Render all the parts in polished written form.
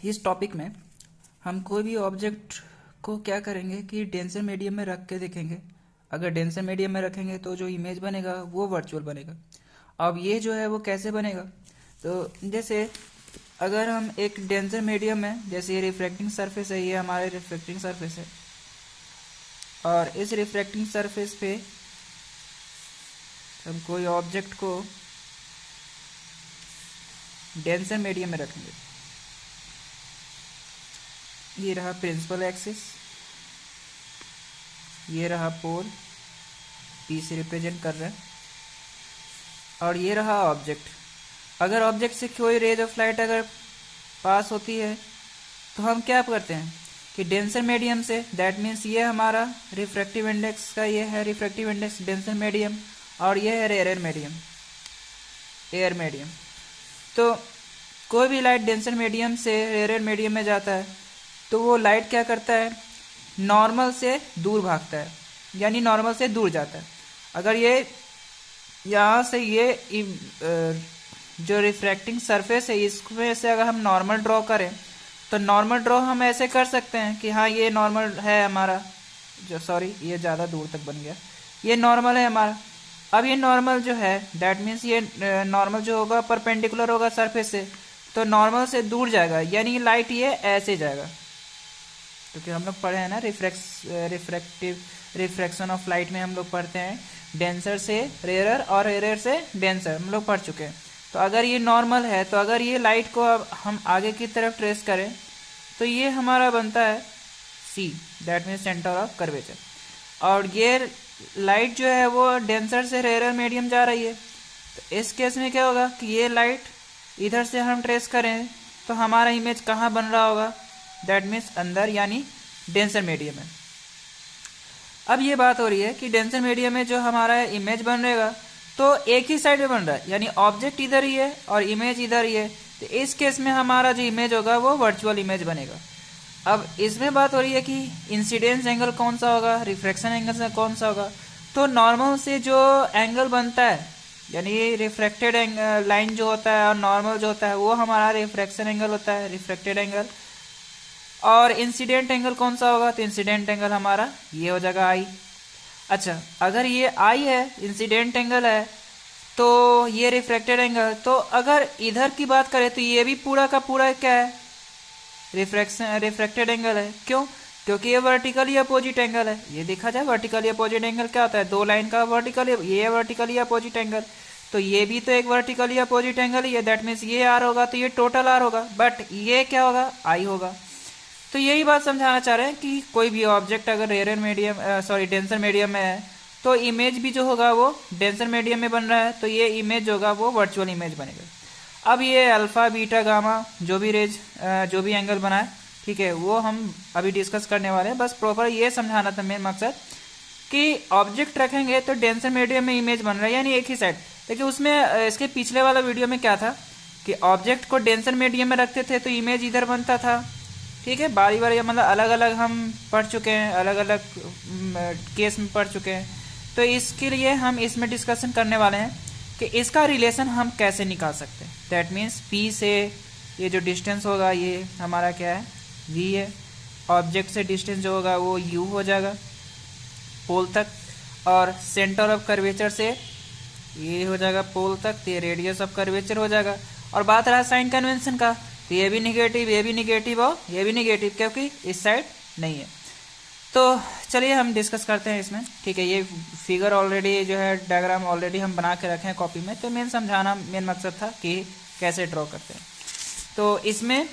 इस टॉपिक में हम कोई भी ऑब्जेक्ट को क्या करेंगे कि डेंसर मीडियम में रख के देखेंगे। अगर डेंसर मीडियम में रखेंगे तो जो इमेज बनेगा वो वर्चुअल बनेगा। अब ये जो है वो कैसे बनेगा, तो जैसे अगर हम एक डेंसर मीडियम में, जैसे ये रिफ्रैक्टिंग सरफेस है, ये हमारे रिफ्रैक्टिंग सरफेस है, और इस रिफ्रैक्टिंग सरफेस पे हम कोई ऑब्जेक्ट को डेंसर मीडियम में रखेंगे। ये रहा प्रिंसिपल एक्सिस, ये रहा पोल, पी से रिप्रेजेंट कर रहे हैं, और ये रहा ऑब्जेक्ट। अगर ऑब्जेक्ट से कोई रेज ऑफ लाइट अगर पास होती है तो हम क्या करते हैं कि डेंसर मीडियम से, दैट मीन्स ये हमारा रिफ्रैक्टिव इंडेक्स का, ये है रिफ्रैक्टिव इंडेक्स डेंसर मीडियम, और ये है एयर मीडियम, एयर मीडियम। तो कोई भी लाइट डेंसर मीडियम से एयर मीडियम में जाता है तो वो लाइट क्या करता है, नॉर्मल से दूर भागता है, यानी नॉर्मल से दूर जाता है। अगर ये यहाँ से ये जो रिफ्रैक्टिंग सरफेस है इसमें से अगर हम नॉर्मल ड्रॉ करें तो नॉर्मल ड्रॉ हम ऐसे कर सकते हैं कि हाँ ये नॉर्मल है हमारा, जो सॉरी ये ज़्यादा दूर तक बन गया, ये नॉर्मल है हमारा। अब ये नॉर्मल जो है दैट मीन्स ये नॉर्मल जो होगा परपेंडिकुलर होगा सरफेस से, तो नॉर्मल से दूर जाएगा, यानी लाइट ये ऐसे जाएगा, क्योंकि हम लोग पढ़े हैं ना रिफ्रैक्शन ऑफ लाइट में हम लोग पढ़ते हैं डेंसर से रेयर और रेयर से डेंसर, हम लोग पढ़ चुके हैं। तो अगर ये नॉर्मल है तो अगर ये लाइट को अब हम आगे की तरफ ट्रेस करें तो ये हमारा बनता है C, that means centre of curvature. और ये लाइट जो है वो डेंसर से रेयर मीडियम जा रही है, तो इस केस में क्या होगा कि ये लाइट इधर से हम ट्रेस करें तो हमारा इमेज कहाँ बन रहा होगा, दैट मीन्स अंदर, यानी डेंसर मीडियम में। अब ये बात हो रही है कि डेंसर मीडियम में जो हमारा इमेज बन रहेगा तो एक ही साइड में बन रहा है, यानी ऑब्जेक्ट इधर ही है और इमेज इधर ही है, तो इस केस में हमारा जो इमेज होगा वो वर्चुअल इमेज बनेगा। अब इसमें बात हो रही है कि इंसिडेंस एंगल कौन सा होगा, रिफ्रैक्शन एंगल से कौन सा होगा। तो नॉर्मल से जो एंगल बनता है, यानी रिफ्रैक्टेड लाइन जो होता है और नॉर्मल जो होता है वो हमारा रिफ्रैक्शन एंगल होता है, रिफ्रैक्टेड एंगल। और इंसिडेंट एंगल कौन सा होगा, तो इंसिडेंट एंगल हमारा ये हो जाएगा आई। अच्छा, अगर ये आई है, इंसिडेंट एंगल है, तो ये रिफ्रैक्टेड एंगल, तो अगर इधर की बात करें तो ये भी पूरा का पूरा क्या है, रिफ्रैक्टेड एंगल है। क्यों? क्योंकि ये वर्टिकली अपोजिट एंगल है। ये देखा जाए वर्टिकली अपोजिट एंगल क्या होता है, दो लाइन का वर्टिकली, ये वर्टिकली अपोजिट एंगल, तो ये भी तो एक वर्टिकली अपोजिट एंगल ही है, दैट मीन्स ये आर होगा तो ये टोटल आर होगा, बट ये क्या होगा, आई होगा। तो यही बात समझाना चाह रहे हैं कि कोई भी ऑब्जेक्ट अगर रेयर मीडियम डेंसर मीडियम में है तो इमेज भी जो होगा वो डेंसर मीडियम में बन रहा है, तो ये इमेज होगा वो वर्चुअल इमेज बनेगा। अब ये अल्फा बीटा गामा जो भी रेज जो भी एंगल बनाए, ठीक है, वो हम अभी डिस्कस करने वाले हैं। बस प्रॉपर ये समझाना था मेन मकसद कि ऑब्जेक्ट रखेंगे तो डेंसर मीडियम में इमेज बन रहा है, यानी एक ही साइड। देखिए उसमें इसके पिछले वाला वीडियो में क्या था कि ऑब्जेक्ट को डेंसर मीडियम में रखते थे तो इमेज इधर बनता था, ठीक है, बारी बारी, मतलब अलग अलग हम पढ़ चुके हैं, अलग अलग केस में पढ़ चुके हैं। तो इसके लिए हम इसमें डिस्कशन करने वाले हैं कि इसका रिलेशन हम कैसे निकाल सकते हैं। दैट मीन्स P से ये जो डिस्टेंस होगा ये हमारा क्या है, V है, ऑब्जेक्ट से डिस्टेंस जो होगा वो U हो जाएगा पोल तक, और सेंटर ऑफ कर्वेचर से ये हो जाएगा पोल तक, तो ये रेडियस ऑफ कर्वेचर हो जाएगा। और बात रहा साइन कन्वेंशन का, तो ये भी निगेटिव, ये भी निगेटिव और ये भी निगेटिव, क्योंकि इस साइड नहीं है। तो चलिए हम डिस्कस करते हैं इसमें, ठीक है। ये फिगर ऑलरेडी जो है डायग्राम ऑलरेडी हम बना के रखे हैं कॉपी में, तो मेन समझाना मेन मकसद था कि कैसे ड्रॉ करते हैं। तो इसमें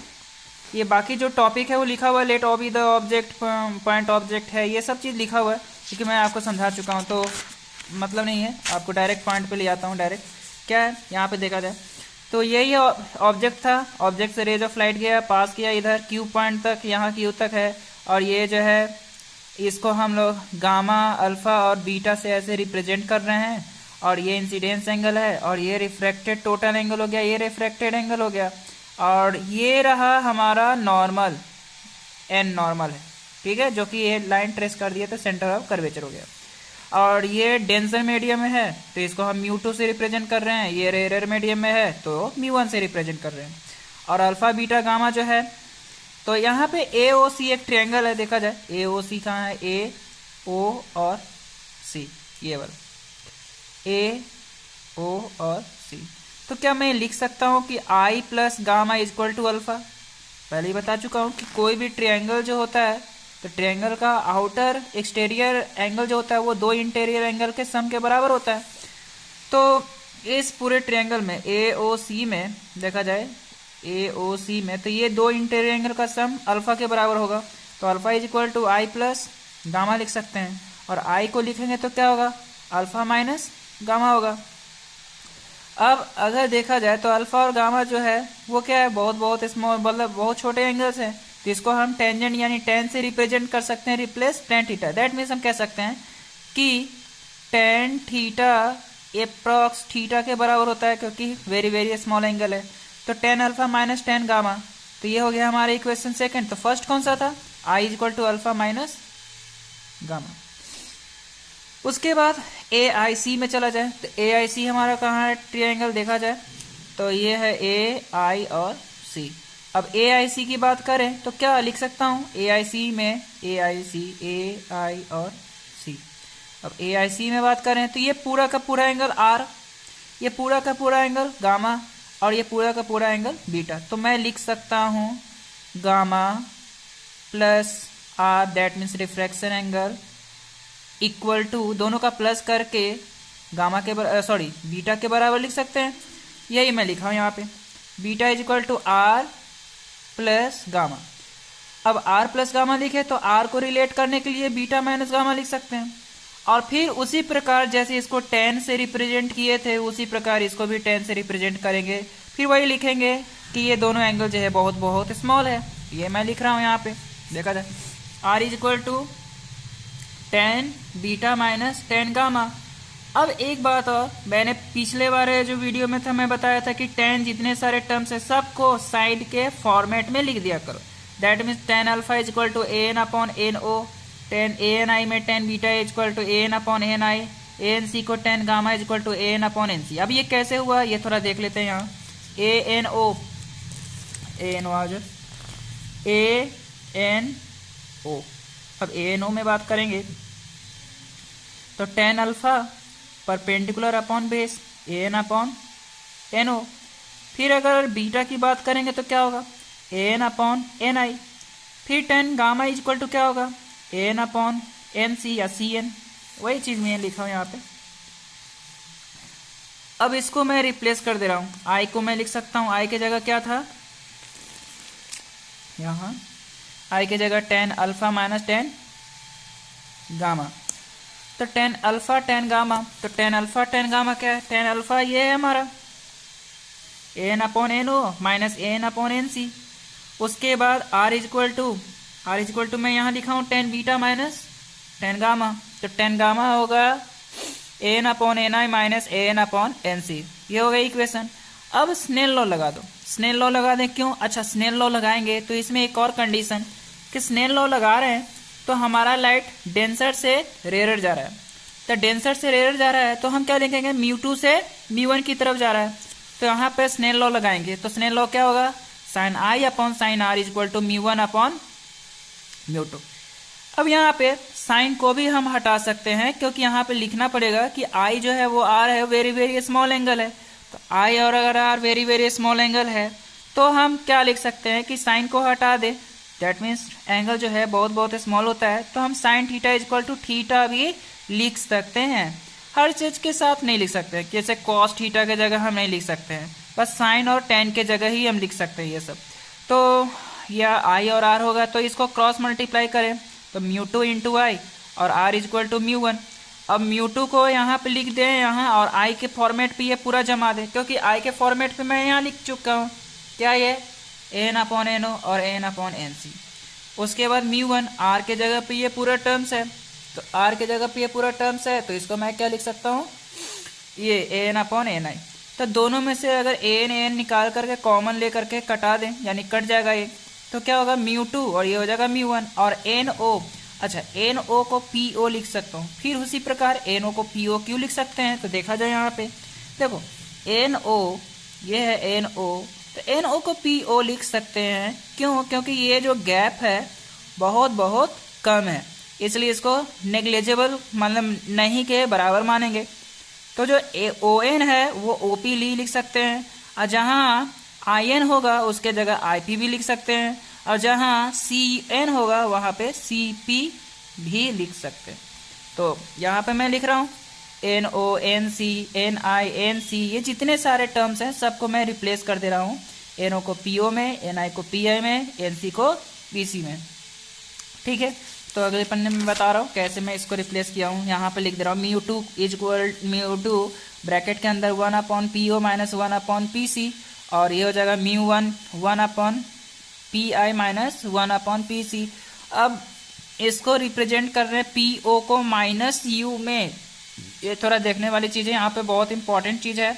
ये बाकी जो टॉपिक है वो लिखा हुआ है, let of the object, point object है, ये सब चीज़ लिखा हुआ है, क्योंकि मैं आपको समझा चुका हूँ, तो मतलब नहीं है, आपको डायरेक्ट पॉइंट पे ले आता हूँ। डायरेक्ट क्या है यहाँ पे देखा जाए तो यही ऑब्जेक्ट था, ऑब्जेक्ट से रेज ऑफ लाइट गया, पास किया इधर Q पॉइंट तक, यहाँ Q तक है, और ये जो है इसको हम लोग गामा, अल्फा और बीटा से ऐसे रिप्रेजेंट कर रहे हैं, और ये इंसिडेंस एंगल है, और ये रिफ्रैक्टेड टोटल एंगल हो गया, ये रिफ्रैक्टेड एंगल हो गया, और ये रहा हमारा नॉर्मल, एन नॉर्मल है, ठीक है, जो कि ये लाइन ट्रेस कर दिया तो सेंटर ऑफ कर्वेचर हो गया। और ये डेंसर मीडियम में है तो इसको हम μ2 से रिप्रेजेंट कर रहे हैं, ये रेयर मीडियम में है तो μ1 से रिप्रेजेंट कर रहे हैं। और अल्फा बीटा गामा जो है तो यहाँ पे ए ओ सी एक ट्रायंगल है, देखा जाए ए ओ सी कहाँ है, ए ओ और सी, ये वाला ए ओ और सी। तो क्या मैं लिख सकता हूँ कि I plus gamma is equal to alpha? पहले ही बता चुका हूँ कि कोई भी ट्रायंगल जो होता है तो ट्रायंगल का आउटर एक्सटीरियर एंगल जो होता है वो दो इंटीरियर एंगल के सम के बराबर होता है। तो इस पूरे ट्रायंगल में ए ओ सी में देखा जाए ए ओ सी में, तो ये दो इंटीरियर एंगल का सम अल्फा के बराबर होगा। तो alpha is equal to I plus gamma लिख सकते हैं, और आई को लिखेंगे तो क्या होगा, अल्फा माइनस गामा होगा। अब अगर देखा जाए तो अल्फा और गामा जो है वो क्या है, बहुत बहुत स्मॉल, मतलब बहुत छोटे एंगल्स हैं। तो इसको हम टेंजेंट यानी टेन से रिप्रेजेंट कर सकते हैं, replace tan theta. That means हम कह सकते हैं कि टेन थीटा एप्रॉक्स थीटा के बराबर होता है, क्योंकि वेरी वेरी स्मॉल एंगल है। तो tan alpha minus ten gamma, तो ये हो गया हमारा इक्वेशन सेकंड। तो फर्स्ट कौन सा था, I is equal to alpha minus gamma. उसके बाद ए आई सी में चला जाए, तो ए आई सी हमारा कहाँ है, ट्रायंगल देखा जाए तो ये है ए आई और सी। अब ए आई सी की बात करें तो क्या लिख सकता हूँ, ए आई सी में ए आई सी, ए आई और सी। अब ए आई सी में बात करें तो ये पूरा का पूरा एंगल आर, ये पूरा का पूरा एंगल गामा, और ये पूरा का पूरा एंगल बीटा। तो मैं लिख सकता हूँ gamma plus R, that means refraction angle, equal to दोनों का प्लस करके गामा के बीटा के बराबर लिख सकते हैं। यही मैं लिखा हूँ यहाँ पे, beta is equal to R plus gamma. अब आर प्लस गामा लिखे तो आर को रिलेट करने के लिए बीटा माइनस गामा लिख सकते हैं, और फिर उसी प्रकार जैसे इसको 10 से रिप्रेजेंट किए थे उसी प्रकार इसको भी 10 से रिप्रेजेंट करेंगे। फिर वही लिखेंगे कि ये दोनों एंगल जो है बहुत बहुत स्मॉल है। ये मैं लिख रहा हूँ यहाँ पे, देखा जाए R is equal to 10 beta minus 10 gamma. अब एक बात और, मैंने पिछले बार जो वीडियो में था मैं बताया था कि 10 जितने सारे टर्म्स है सबको साइड के फॉर्मेट में लिख दिया करो। That means 10 alpha is equal to A N upon N O, 10 A N I में 10 beta is equal to A N upon N I, A N C को 10 gamma is equal to A N upon N C. अब ये कैसे हुआ ये थोड़ा देख लेते हैं। यहाँ ए एन ओ आ जाए, ए एन ओ। अब ए एन ओ में बात करेंगे तो 10 अल्फा परपेंडिकुलर अपॉन बेस ए एन अपॉन एन ओ। फिर अगर बीटा की बात करेंगे तो क्या होगा, ए एन अपॉन एन आई। फिर 10 गामा इज इक्वल टू क्या होगा, ए एन अपॉन एन सी या सी एन। वही चीज मैं लिखा हूं यहाँ पे। अब इसको मैं रिप्लेस कर दे रहा हूँ, आई को मैं लिख सकता हूँ, आई के जगह क्या था यहाँ, आई के जगह 10 अल्फा माइनस 10 गामा। तो 10 अल्फा 10 गामा, तो 10 अल्फा 10 गामा क्या है, 10 अल्फा ये है हमारा A N upon N O minus A N upon N C. उसके बाद आर इज इक्वल टू मैं यहाँ लिखा हूँ 10 बीटा माइनस 10 गामा। तो 10 गामा होगा ए N upon N I minus A N upon N सी। ये हो गया इक्वेशन। अब स्नेल लॉ लगा दो, स्नेल लॉ लगा दें। क्यों, अच्छा स्नेल लॉ लगाएंगे तो इसमें एक और कंडीशन कि स्नेल लॉ लगा रहे हैं तो हमारा लाइट डेंसर से रेयर जा रहा है। तो डेंसर से रेयर जा रहा है तो हम क्या लिखेंगे, म्यू2 से म्यू1 की तरफ जा रहा है। तो यहाँ पे स्नेल लॉ लगाएंगे तो स्नेल लॉ क्या होगा, sine I upon sine R is equal to mu one upon mu two. अब यहाँ पे साइन को भी हम हटा सकते हैं क्योंकि यहाँ पे लिखना पड़ेगा कि आई जो है वो आर है, वेरी वेरी स्मॉल एंगल है। तो आई और अगर R very very small angle है तो हम क्या लिख सकते हैं कि साइन को हटा दे, दैट मीन्स एंगल जो है बहुत बहुत स्मॉल होता है। तो हम sine theta is equal to theta भी लिख सकते हैं। हर चीज के साथ नहीं लिख सकते, जैसे कॉस थीटा के जगह हम नहीं लिख सकते हैं, बस साइन और टेन के जगह ही हम लिख सकते हैं ये सब। तो यह आई और आर होगा तो इसको क्रॉस मल्टीप्लाई करें तो म्यू2 इंटू आई और आर इज इक्वल टू म्यू1। अब म्यू2 को यहाँ पे लिख दें यहाँ, और आई के फॉर्मेट पे ये पूरा जमा दें क्योंकि आई के फॉर्मेट पे मैं यहाँ लिख चुका हूँ क्या, ये एन अपॉन एन ओ और एन अपॉन एन सी। उसके बाद म्यू1 आर के जगह पे ये पूरा टर्म्स है, तो आर के जगह पे ये पूरा टर्म्स है तो इसको मैं क्या लिख सकता हूँ, ये एन अपॉन एन आई। तो दोनों में से अगर एन एन निकाल करके कॉमन ले करके कटा दें यानी कट जाएगा ये, तो क्या होगा म्यू2 और ये हो जाएगा म्यू1 और एन ओ। अच्छा एन ओ को पी ओ लिख सकता हूँ, फिर उसी प्रकार एन ओ को पी ओ क्यों लिख सकते हैं। तो देखा जाए यहाँ पे देखो एन ओ ये है एन ओ, तो NO को PO लिख सकते हैं। क्यों? क्योंकि ये जो गैप है बहुत बहुत कम है, इसलिए इसको नेग्लिजिबल मतलब नहीं के बराबर मानेंगे। तो जो ON है वो OP लिख सकते हैं, और जहाँ IN होगा उसके जगह IP भी लिख सकते हैं, और जहाँ CN होगा वहाँ पे CP भी लिख सकते हैं। तो यहाँ पे मैं लिख रहा हूँ NO, NC, NI, NC, ये जितने सारे टर्म्स हैं सबको मैं रिप्लेस कर दे रहा हूँ। NO को PO में, NI को PI में, NC को PC में। ठीक है, तो अगले पन्ने में बता रहा हूँ कैसे मैं इसको रिप्लेस किया हूँ। यहाँ पे लिख दे रहा हूँ μ2 इक्वल μ2 ब्रैकेट के अंदर 1/PO माइनस 1/PC, और ये हो जाएगा μ1 1/PI माइनस 1/PC। अब इसको रिप्रेजेंट कर रहे हैं PO को माइनस U में। ये थोड़ा देखने वाली चीज़ है, यहाँ पे बहुत इंपॉर्टेंट चीज़ है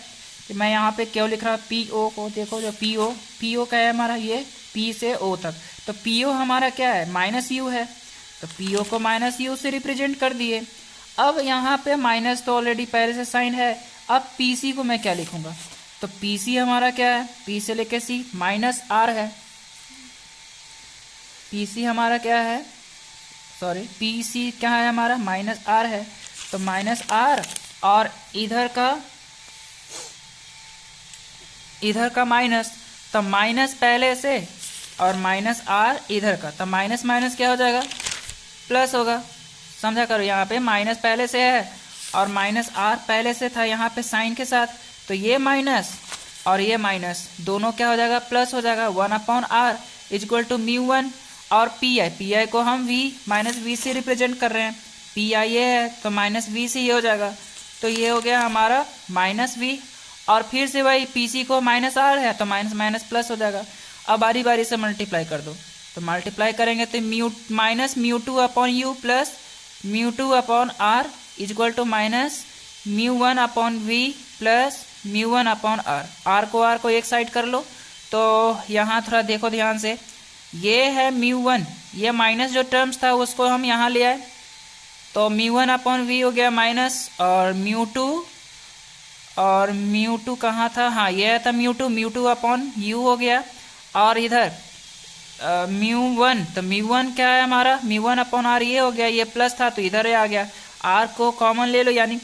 कि मैं यहाँ पे क्यों लिख रहा हूँ PO को। देखो जो PO क्या है हमारा, ये P से O तक, तो PO हमारा क्या है, माइनस U है, तो PO को माइनस U से रिप्रेजेंट कर दिए। अब यहाँ पे माइनस तो ऑलरेडी पहले से साइन है, अब PC को मैं क्या लिखूंगा, तो PC हमारा क्या है, P से लेके C माइनस R है। PC हमारा क्या है, सॉरी PC क्या है हमारा, माइनस R है, तो माइनस R और इधर का माइनस, तो माइनस पहले से और माइनस R इधर का, तो माइनस माइनस क्या हो जाएगा, प्लस होगा। समझा करो, यहाँ पे माइनस पहले से है और माइनस R पहले से था यहाँ पे साइन के साथ, तो ये माइनस और ये माइनस दोनों क्या हो जाएगा, प्लस हो जाएगा। 1/R इक्वल टू μ1 और PI को हम V माइनस V से रिप्रेजेंट कर रहे हैं, PI ये है तो माइनस V से ये हो जाएगा, तो ये हो गया हमारा माइनस V। और फिर से वही PC को माइनस R है तो माइनस माइनस प्लस हो जाएगा। अब बारी बारी से मल्टीप्लाई कर दो, तो मल्टीप्लाई करेंगे तो minus μ2/U plus μ2/R equal to minus μ1/V plus μ1/R। R को एक साइड कर लो, तो यहाँ थोड़ा देखो ध्यान से, ये है μ1, ये माइनस जो टर्म्स था उसको हम यहाँ ले आए, तो μ1/V हो गया माइनस, और μ2 कहाँ था, हाँ ये था μ2/U हो गया, और इधर μ1, तो μ1 क्या है हमारा, μ1/R ये हो गया, ये प्लस था तो इधर आ गया। R को कॉमन ले लो यानी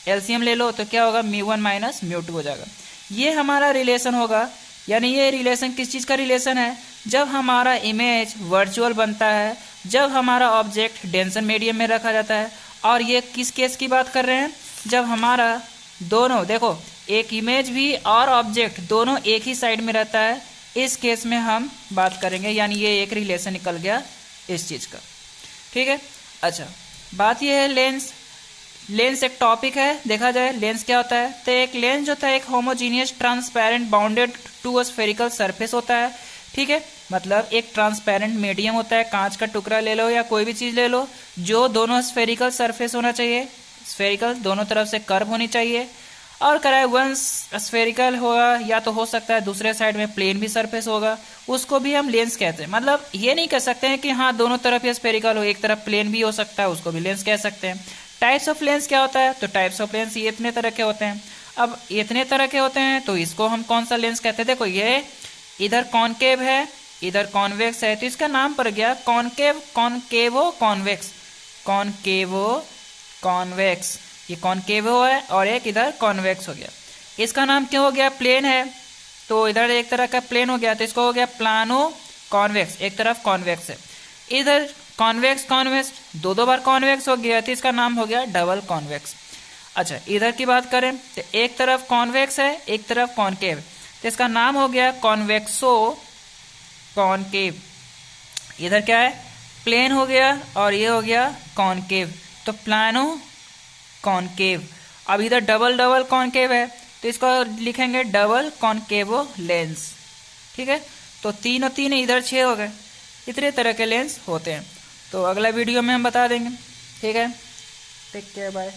एलसीएम ले लो, तो क्या होगा, μ1 माइनस μ2 हो जाएगा। ये हमारा रिलेशन होगा, यानी ये रिलेशन किस चीज़ का रिलेशन है, जब हमारा इमेज वर्चुअल बनता है, जब हमारा ऑब्जेक्ट डेंसर मीडियम में रखा जाता है। और ये किस केस की बात कर रहे हैं, जब हमारा दोनों, देखो एक इमेज भी और ऑब्जेक्ट दोनों एक ही साइड में रहता है, इस केस में हम बात करेंगे, यानी ये एक रिलेशन निकल गया इस चीज़ का। ठीक है, अच्छा बात ये है लेंस एक टॉपिक है। देखा जाए लेंस क्या होता है, तो एक लेंस जो होता है एक homogeneous transparent bounded to a spherical surface होता है। ठीक है, मतलब एक ट्रांसपेरेंट मीडियम होता है, कांच का टुकड़ा ले लो या कोई भी चीज़ ले लो, जो दोनों स्फेरिकल सरफेस होना चाहिए, स्फेरिकल दोनों तरफ से कर्व होनी चाहिए। और कराए वंस स्फेरिकल होगा, या तो हो सकता है दूसरे साइड में प्लेन भी सरफेस होगा, उसको भी हम लेंस कहते हैं। मतलब ये नहीं कह सकते हैं कि हाँ दोनों तरफ ये स्फेरिकल हो, एक तरफ प्लेन भी हो सकता है, उसको भी लेंस कह सकते हैं। टाइप्स ऑफ लेंस क्या होता है, तो टाइप्स ऑफ लेंस ये इतने तरह के होते हैं। अब इतने तरह के होते हैं तो इसको हम कौन सा लेंस कहते हैं, देखो ये इधर कॉनकेव है, इधर कॉन्वेक्स है, तो इसका नाम पड़ गया कॉनकेव, कॉनकेवो कॉन्वेक्स, कॉनकेवो कॉन्वेक्स, ये कॉनकेवो है और एक इधर कॉन्वेक्स हो गया। इसका नाम क्यों हो गया, प्लेन है तो इधर एक तरह का प्लेन हो गया, तो इसको हो गया प्लानो कॉन्वेक्स, एक तरफ कॉन्वेक्स है। इधर कॉन्वेक्स कॉन्वेक्स दो बार कॉन्वेक्स हो गया, तो इसका नाम हो गया डबल कॉन्वेक्स। अच्छा इधर की बात करें तो एक तरफ कॉन्वेक्स है, एक तरफ कॉनकेव, तो इसका नाम हो गया कॉन्वेक्सो कॉनकेव। इधर क्या है, प्लेन हो गया और ये हो गया कॉनकेव, तो प्लानो कॉनकेव। अब इधर डबल कॉनकेव है तो इसको लिखेंगे डबल कॉनकेवो लेंस। ठीक है, तो 3 और 3 इधर 6 हो गए। इतने तरह के लेंस होते हैं, तो अगला वीडियो में हम बता देंगे। ठीक है, टेक केयर, बाय।